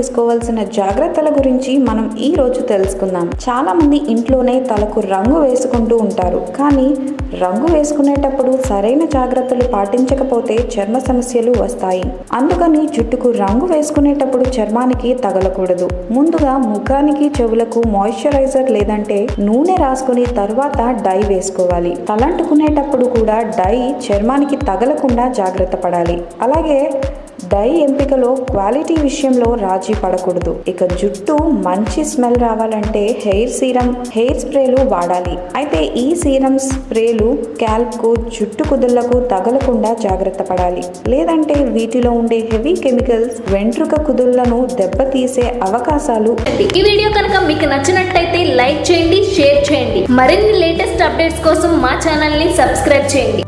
తీసుకోవాల్సిన జాగ్రత్తల గురించి మనం ఈ రోజు తెలుసుకుందాం. చాలా మంది ఇంట్లోనే తలకు రంగు వేసుకుంటూ ఉంటారు, కానీ రంగు వేసుకునేటప్పుడు సరైన జాగ్రత్తలు పాటించకపోతే చర్మ సమస్యలు వస్తాయి. అందుకని జుట్టుకు రంగు వేసుకునేటప్పుడు చర్మానికి తగలకూడదు. ముందుగా ముఖానికి చెవులకు మాయిశ్చరైజర్ లేదంటే నూనె రాసుకుని తర్వాత డై వేసుకోవాలి. తలంటుకునేటప్పుడు కూడా డై చర్మానికి తగలకుండా జాగ్రత్త పడాలి. అలాగే డై ఎంపికలో క్వాలిటీ విషయంలో రాజీ పడకూడదు. ఇక జుట్టు మంచి స్మెల్ రావాలంటే హెయిర్ సీరం, హెయిర్ స్ప్రేలు వాడాలి. అయితే ఈ సీరం స్ప్రేలు స్కాల్ప్ కు, జుట్టు కుదుళ్లకు తగలకుండా జాగ్రత్త పడాలి. లేదంటే వీటిలో ఉండే హెవీ కెమికల్స్ వెంట్రుక కుదుళ్లను దెబ్బతీసే అవకాశాలు. ఈ వీడియో కనుక మీకు నచ్చినట్టయితే లైక్ చేయండి, షేర్ చేయండి. మరిన్ని లేటెస్ట్ అప్డేట్స్ కోసం మా ఛానల్ ని సబ్స్క్రైబ్ చేయండి.